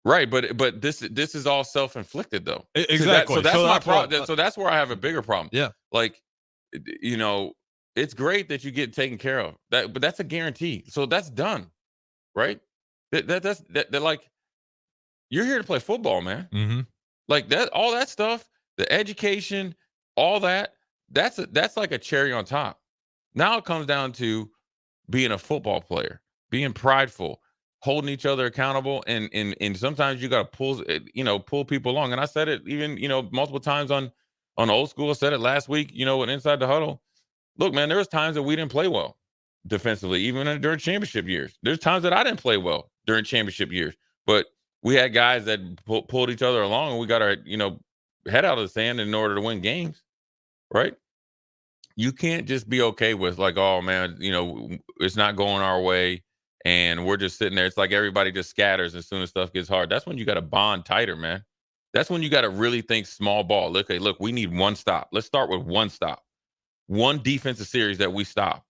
Right, but this is all self-inflicted though. Exactly. So that's my problem. So that's where I have a bigger problem. Yeah. Like, it's great that you get taken care of. But that's a guarantee. So that's done, right? That's like, you're here to play football, man. Mm-hmm. Like that, all that stuff, the education, all that. That's like a cherry on top. Now it comes down to being a football player, being prideful, holding each other accountable, and sometimes you got to pull people along. And I said it even multiple times on Old School. I said it last week. Inside the huddle. Look, man, there was times that we didn't play well. defensively, even during championship years. There's times that I didn't play well during championship years, but we had guys that pulled each other along, and we got our, head out of the sand in order to win games, right? You can't just be okay with like, oh man, it's not going our way, and we're just sitting there. It's like everybody just scatters as soon as stuff gets hard. That's when you got to bond tighter, man. That's when you got to really think small ball. Look, we need one stop. Let's start with one stop, one defensive series that we stop,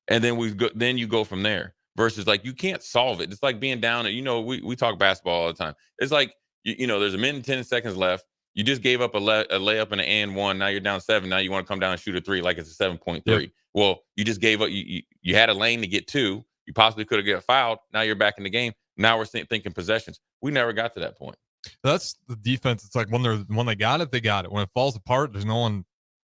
and then you go from there. Versus like you can't solve it. It's like being down. We talk basketball all the time. It's like there's a minute and 10 seconds left. You just gave up a layup and an and one. Now you're down 7. Now you want to come down and shoot a 3 like it's a 7.3. Yep. Well, you just gave up. You had a lane to get 2. You possibly could have got fouled. Now you're back in the game. Now we're thinking possessions. We never got to that point. That's the defense. It's like when they got it, they got it. When it falls apart, there's no one.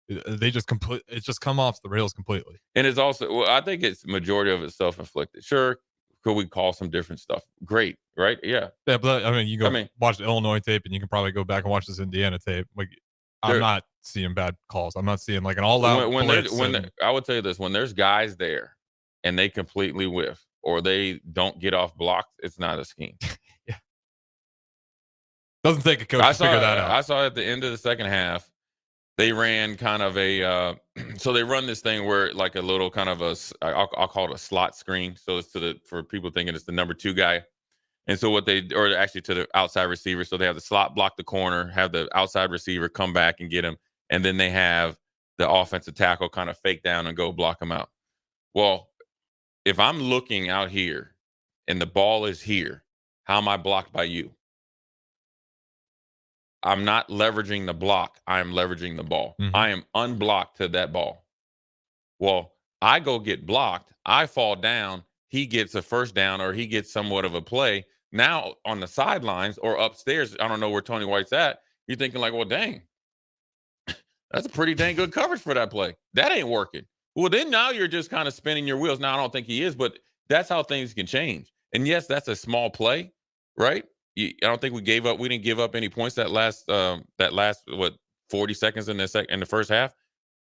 They just it's just come off the rails completely. And it's also, I think it's majority of it self-inflicted. Sure, could we call some different stuff? Great, right? Yeah. Yeah, but you watch the Illinois tape, and you can probably go back and watch this Indiana tape. Like, I'm not seeing bad calls. I'm not seeing like an all-out. I would tell you this: when there's guys there, and they completely whiff, or they don't get off blocks, it's not a scheme. Yeah. Doesn't take a coach to figure that out. I saw at the end of the second half. They ran kind of so they run this thing where like a little kind of I'll call it a slot screen. So it's for people thinking it's the number 2 guy. And so or actually to the outside receiver. So they have the slot block the corner, have the outside receiver come back and get him. And then they have the offensive tackle kind of fake down and go block him out. Well, if I'm looking out here and the ball is here, how am I blocked by you? I'm not leveraging the block. I am leveraging the ball. Mm-hmm. I am unblocked to that ball. Well, I go get blocked. I fall down. He gets a first down or he gets somewhat of a play. Now on the sidelines or upstairs, I don't know where Tony White's at. You're thinking like, well, dang, that's a pretty dang good coverage for that play. That ain't working. Well, then now you're just kind of spinning your wheels. Now, I don't think he is, but that's how things can change. And yes, that's a small play, right? I don't think we gave up. We didn't give up any points that last 40 seconds in the first half.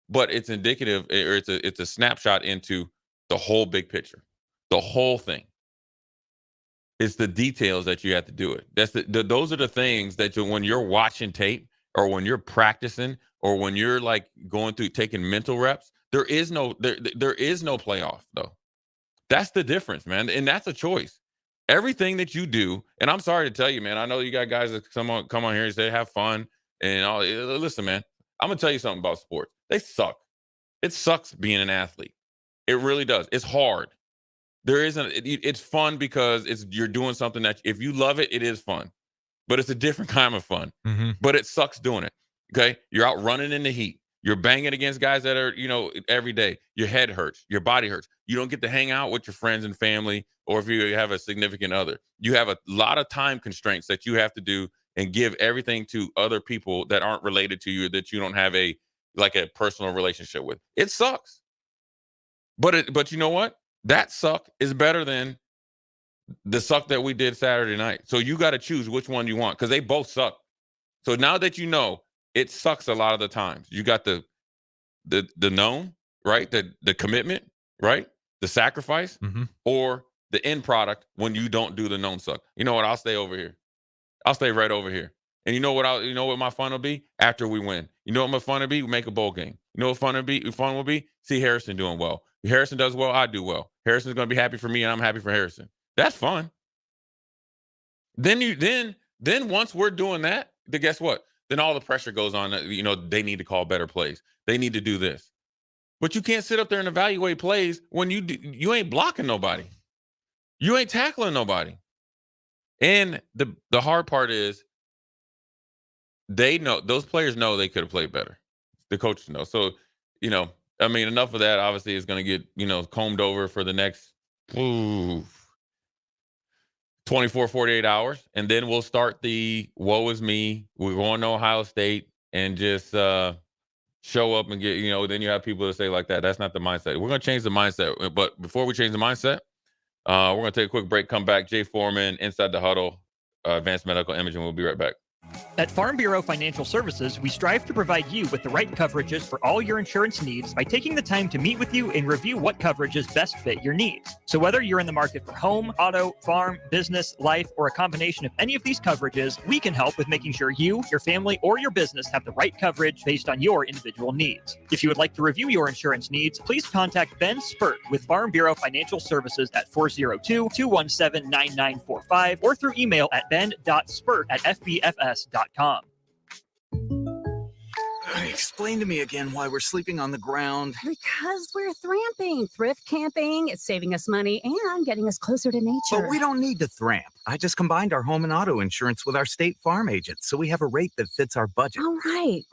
But it's indicative, or it's a snapshot into the whole big picture, the whole thing. It's the details that you have to do it. Those are the things that when you're watching tape or when you're practicing or when you're like going through taking mental reps. There is no playoff though. That's the difference, man, and that's a choice. Everything that you do, and I'm sorry to tell you, man, I know you got guys that come on here and say have fun and all. Listen, man, I'm gonna tell you something about sports. They suck. It sucks being an athlete. It really does. It's hard. It's fun because you're doing something that if you love it, it is fun. But it's a different kind of fun. Mm-hmm. But it sucks doing it. Okay, you're out running in the heat. You're banging against guys that are, every day. Your head hurts. Your body hurts. You don't get to hang out with your friends and family, or if you have a significant other. You have a lot of time constraints that you have to do and give everything to other people that aren't related to you, that you don't have a personal relationship with. It sucks. But you know what? That suck is better than the suck that we did Saturday night. So you got to choose which one you want because they both suck. So now that you know, it sucks a lot of the times. You got the known, right? The commitment, right? The sacrifice, mm-hmm. or the end product when you don't do the known suck. You know what? I'll stay over here. I'll stay right over here. And you know what my fun will be? After we win. You know what my fun will be? We make a bowl game. You know what fun will be? See Harrison doing well. If Harrison does well, I do well. Harrison's going to be happy for me, and I'm happy for Harrison. That's fun. Then once we're doing that, then guess what? Then all the pressure goes on. They need to call better plays. They need to do this. But you can't sit up there and evaluate plays when you ain't blocking nobody. You ain't tackling nobody. And the hard part is those players know they could have played better. The coaches know. So, enough of that obviously is going to get, combed over for the next 24, 48 hours. And then we'll start the woe is me. We're going to Ohio State and just show up and get, then you have people that say like that. That's not the mindset. We're going to change the mindset. But before we change the mindset, we're going to take a quick break, come back. Jay Foreman, Inside the Huddle, Advanced Medical Imaging. We'll be right back. At Farm Bureau Financial Services, we strive to provide you with the right coverages for all your insurance needs by taking the time to meet with you and review what coverages best fit your needs. So whether you're in the market for home, auto, farm, business, life, or a combination of any of these coverages, we can help with making sure you, your family, or your business have the right coverage based on your individual needs. If you would like to review your insurance needs, please contact Ben Spurt with Farm Bureau Financial Services at 402-217-9945 or through email at ben.spurt@fbfs.com. Explain to me again why we're sleeping on the ground. Because we're thramping, thrift camping. It's saving us money and getting us closer to nature. But we don't need to thramp. I just combined our home and auto insurance with our State Farm agent, so we have a rate that fits our budget. All right.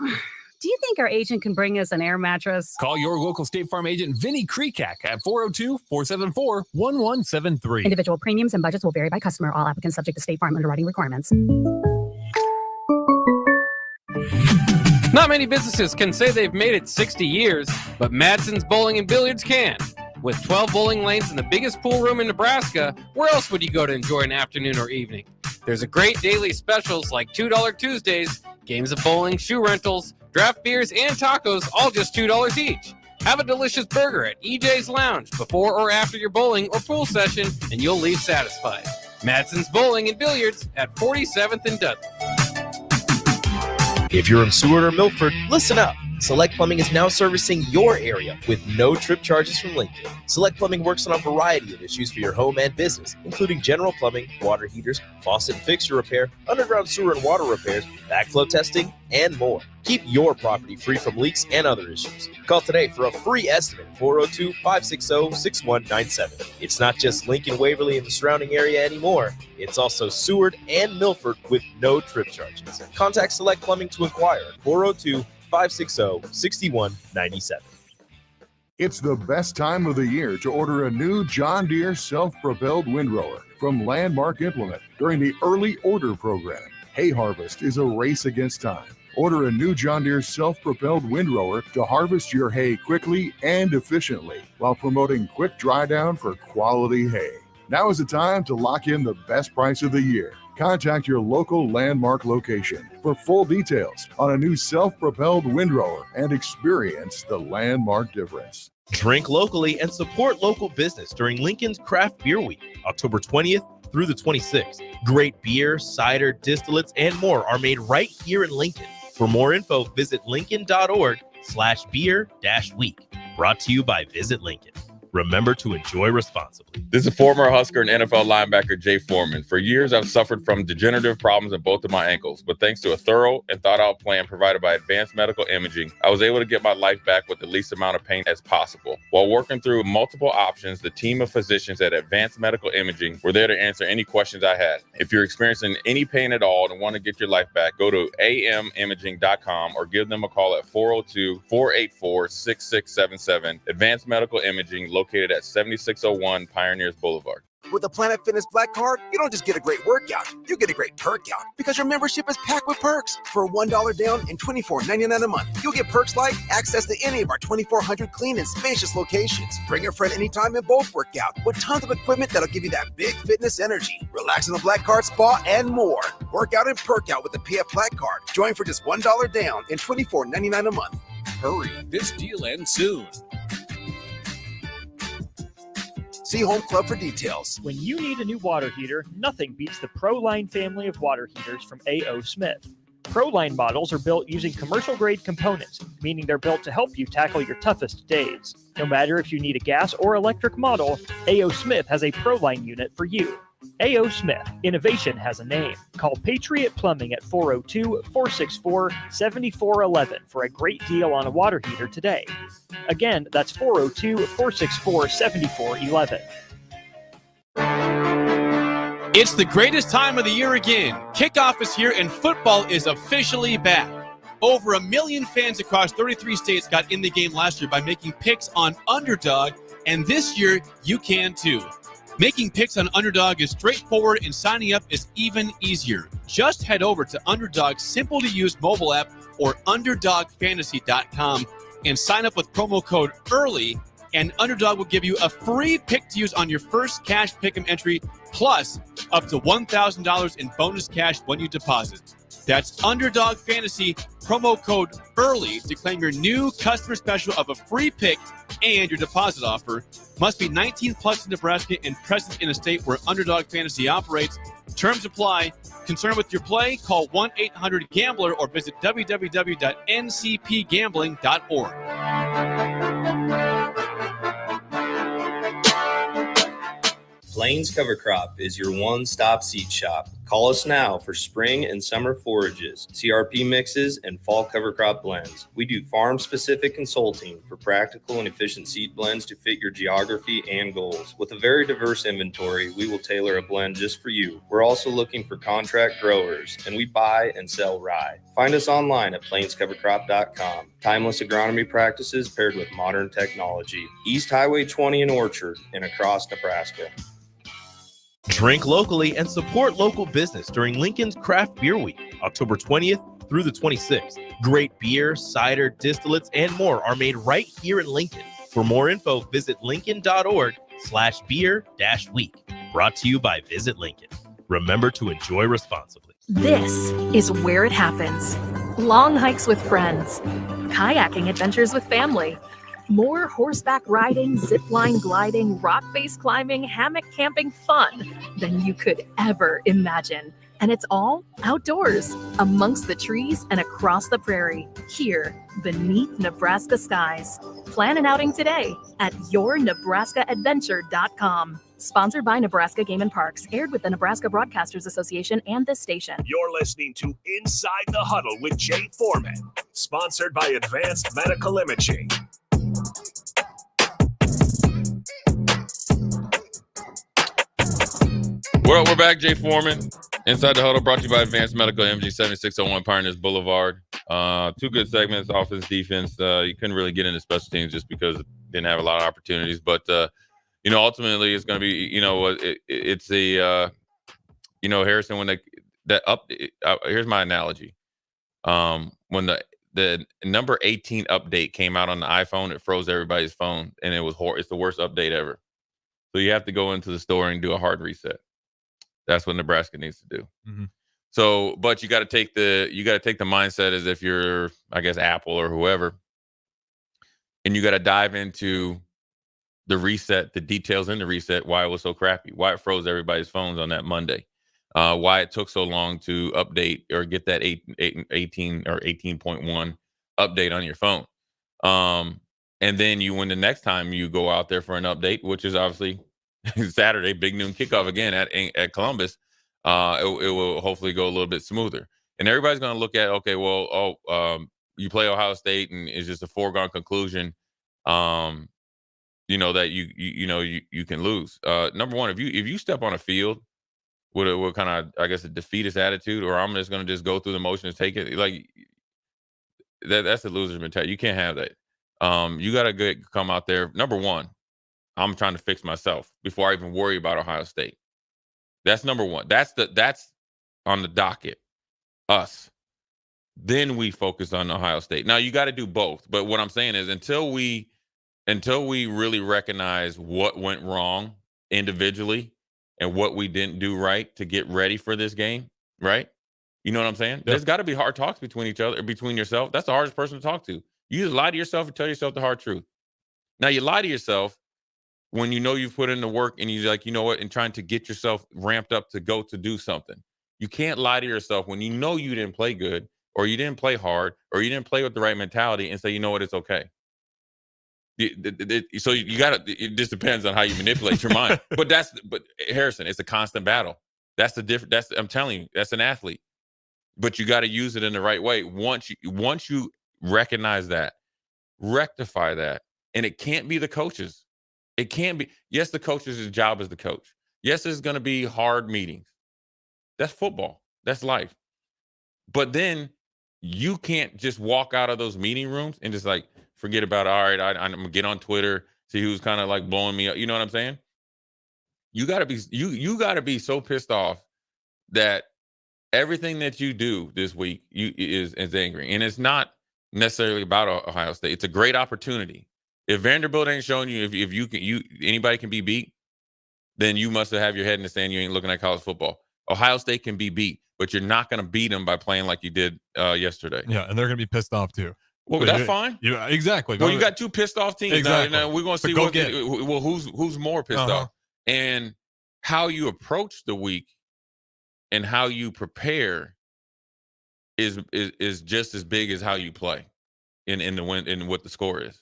Do you think our agent can bring us an air mattress? Call your local State Farm agent, Vinny Krekak, at 402-474-1173. Individual premiums and budgets will vary by customer. All applicants subject to State Farm underwriting requirements. Not many businesses can say they've made it 60 years, but Madsen's Bowling and Billiards can. With 12 bowling lanes and the biggest pool room in Nebraska, where else would you go to enjoy an afternoon or evening? There's a great daily specials like $2 Tuesdays, games of bowling, shoe rentals, draft beers, and tacos, all just $2 each. Have a delicious burger at EJ's Lounge before or after your bowling or pool session, and you'll leave satisfied. Madsen's Bowling and Billiards at 47th and Dudley. If you're in Seward or Milford, listen up. Select Plumbing is now servicing your area with no trip charges from Lincoln. Select Plumbing works on a variety of issues for your home and business, including general plumbing, water heaters, faucet and fixture repair, underground sewer and water repairs, backflow testing, and more. Keep your property free from leaks and other issues. Call today for a free estimate, 402-560-6197. It's not just Lincoln, Waverly, and the surrounding area anymore. It's also Seward and Milford with no trip charges. Contact Select Plumbing to inquire at 402-560-6197. It's the best time of the year to order a new John Deere self-propelled windrower from Landmark Implement during the early order program. Hay harvest is a race against time. Order a new John Deere self-propelled windrower to harvest your hay quickly and efficiently while promoting quick dry down for quality hay. Now is the time to lock in the best price of the year. Contact your local Landmark location for full details on a new self-propelled windrower and experience the Landmark difference. Drink locally and support local business during Lincoln's Craft Beer Week, October 20th through the 26th. Great beer, cider, distillates, and more are made right here in Lincoln. For more info, visit lincoln.org/beer-week. Brought to you by Visit Lincoln. Remember to enjoy responsibly. This is former Husker and NFL linebacker Jay Foreman. For years, I've suffered from degenerative problems in both of my ankles, but thanks to a thorough and thought-out plan provided by Advanced Medical Imaging, I was able to get my life back with the least amount of pain as possible. While working through multiple options, the team of physicians at Advanced Medical Imaging were there to answer any questions I had. If you're experiencing any pain at all and want to get your life back, go to amimaging.com or give them a call at 402-484-6677. Advanced Medical Imaging, located at 7601 Pioneers Boulevard. With the Planet Fitness Black Card, you don't just get a great workout, you get a great perk out because your membership is packed with perks. For $1 down and $24.99 a month, you'll get perks like access to any of our 2,400 clean and spacious locations. Bring a friend anytime and both work out with tons of equipment that'll give you that big fitness energy. Relax in the Black Card spa and more. Work out and perk out with the PF Black Card. Join for just $1 down and $24.99 a month. Hurry, this deal ends soon. See Home Club for details. When you need a new water heater, nothing beats the ProLine family of water heaters from A.O. Smith. ProLine models are built using commercial-grade components, meaning they're built to help you tackle your toughest days. No matter if you need a gas or electric model, A.O. Smith has a ProLine unit for you. A.O. Smith, innovation has a name. Call Patriot Plumbing at 402-464-7411 for a great deal on a water heater today. Again, that's 402-464-7411. It's the greatest time of the year again. Kickoff is here and football is officially back. Over 1 million fans across 33 states got in the game last year by making picks on Underdog, and this year you can too. Making picks on Underdog is straightforward and signing up is even easier. Just head over to Underdog's simple-to-use mobile app or UnderdogFantasy.com and sign up with promo code EARLY, and Underdog will give you a free pick to use on your first cash pick'em entry, plus up to $1,000 in bonus cash when you deposit. That's Underdog Fantasy, promo code EARLY to claim your new customer special of a free pick and your deposit offer. Must be 19 plus in Nebraska and present in a state where Underdog Fantasy operates. Terms apply. Concerned with your play? Call 1-800-GAMBLER or visit www.ncpgambling.org. Plains Cover Crop is your one-stop seed shop. Call us now for spring and summer forages, CRP mixes, and fall cover crop blends. We do farm-specific consulting for practical and efficient seed blends to fit your geography and goals. With a very diverse inventory, we will tailor a blend just for you. We're also looking for contract growers, and we buy and sell rye. Find us online at plainscovercrop.com. Timeless agronomy practices paired with modern technology. East Highway 20 in Orchard and across Nebraska. Drink locally and support local business during Lincoln's Craft Beer Week, October 20th through the 26th. Great beer, cider, distillates, and more are made right here in Lincoln. For more info, visit lincoln.org/beer-week. Brought to you by Visit Lincoln. Remember to enjoy responsibly. This is where it happens. Long hikes with friends, kayaking adventures with family, more horseback riding, zipline gliding, rock face climbing, hammock camping fun than you could ever imagine. And it's all outdoors, amongst the trees and across the prairie, here beneath Nebraska skies. Plan an outing today at yournebraskaadventure.com. Sponsored by Nebraska Game and Parks, aired with the Nebraska Broadcasters Association and this station. You're listening to Inside the Huddle with Jay Foreman, sponsored by Advanced Medical Imaging. Well, we're back. Jay Foreman, Inside the Huddle, brought to you by Advanced Medical Imaging, 7601 Pioneers Boulevard. Two good segments, offense, defense. You couldn't really get into special teams just because it didn't have a lot of opportunities. But, ultimately it's going to be, it's the, Harrison, when here's my analogy. When the number 18 update came out on the iPhone, it froze everybody's phone, and it's the worst update ever. So you have to go into the store and do a hard reset. That's what Nebraska needs to do. Mm-hmm. So, but you got to take the mindset as if you're, I guess, Apple or whoever, and you got to dive into the reset, the details in the reset, why it was so crappy, why it froze everybody's phones on that Monday, why it took so long to update or get that 18 or 18.1 update on your phone. And then when the next time you go out there for an update, which is obviously Saturday, big noon kickoff again at Columbus, it will hopefully go a little bit smoother. And everybody's going to look at, okay, well, you play Ohio State and it's just a foregone conclusion, that you can lose. Number one, if you step on a field with kind of, I guess, a defeatist attitude, or I'm just going to just go through the motions, take it, like that's a loser's mentality. You can't have that. You got to come out there. Number one, I'm trying to fix myself before I even worry about Ohio State. That's number one. That's on the docket. Us. Then we focus on Ohio State. Now you got to do both. But what I'm saying is until we really recognize what went wrong individually and what we didn't do right to get ready for this game, right? You know what I'm saying? Yep. There's got to be hard talks between each other, between yourself. That's the hardest person to talk to. You just lie to yourself and tell yourself the hard truth. Now you lie to yourself when you know you've put in the work and you're like, you know what, and trying to get yourself ramped up to go to do something. You can't lie to yourself when you know you didn't play good, or you didn't play hard, or you didn't play with the right mentality, and say, you know what, it's okay. So you got to. It just depends on how you manipulate your mind. But Harrison, it's a constant battle. That's the difference. I'm telling you, that's an athlete. But you got to use it in the right way. Once you recognize that, rectify that, and it can't be the coaches. It can't be. Yes, the coach's job is the coach. Yes, there's going to be hard meetings. That's football. That's life. But then you can't just walk out of those meeting rooms and just like forget about it. All right, I'm going to get on Twitter, see who's kind of like blowing me up. You know what I'm saying? You got to be you got to be so pissed off that everything that you do this week is angry. And it's not necessarily about Ohio State. It's a great opportunity. If Vanderbilt ain't showing you if anybody can be beat, then you must have your head in the sand. You ain't looking at college football. Ohio State can be beat. but you're not going to beat them by playing like you did yesterday. Yeah, and they're going to be pissed off too. Well, that's fine. Yeah, exactly. Well, you got two pissed off teams. Exactly. Now we're going to see who's more pissed off, and how you approach the week and how you prepare is just as big as how you play in the win and what the score is.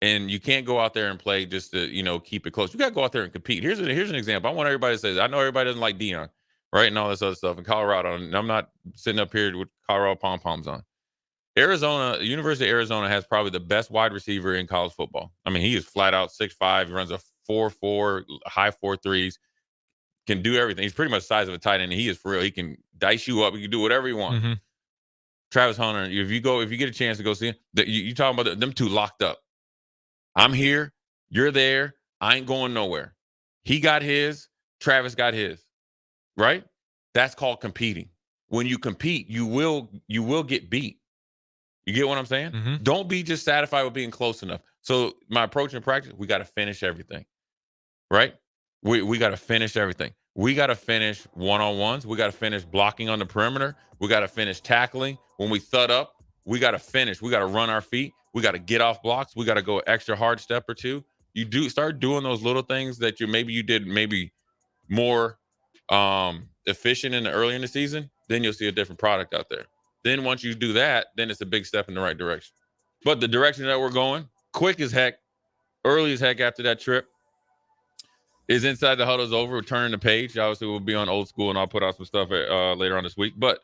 And you can't go out there and play just to keep it close. You got to go out there and compete. Here's an example. I want everybody to say this. I know everybody doesn't like Deion, right, and all this other stuff in Colorado. And I'm not sitting up here with Colorado pom poms on. University of Arizona has probably the best wide receiver in college football. I mean, he is flat out 6'5". He runs a 4.4, high 4.3s, can do everything. He's pretty much the size of a tight end. He is for real. He can dice you up. He can do whatever he wants. Mm-hmm. Travis Hunter, if you get a chance to go see him, you talking about them two locked up. I'm here. You're there. I ain't going nowhere. He got his. Travis got his. Right? That's called competing. When you compete, you will get beat. You get what I'm saying? Mm-hmm. Don't be just satisfied with being close enough. So my approach in practice, we got to finish everything. Right? We got to finish everything. We got to finish one-on-ones. We got to finish blocking on the perimeter. We got to finish tackling. When we thud up, we got to finish. We got to run our feet. We got to get off blocks. We got to go extra hard step or two. You start doing those little things that you did more efficient early in the season, then you'll see a different product out there. Then once you do that, then it's a big step in the right direction. But the direction that we're going, quick as heck, early as heck after that trip, is Inside the Huddle is over. We're turning the page. Obviously, we'll be on Old School, and I'll put out some stuff later on this week. But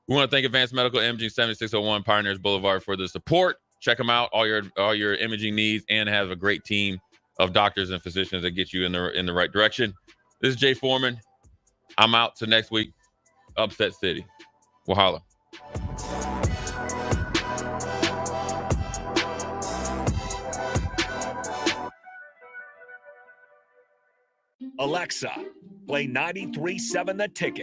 we want to thank Advanced Medical Imaging 7601 Pioneers Boulevard for the support. Check them out, all your imaging needs, and have a great team of doctors and physicians that get you in the right direction. This is Jay Foreman. I'm out to next week. Upset City. We'll holla. Alexa, play 93.7 The Ticket.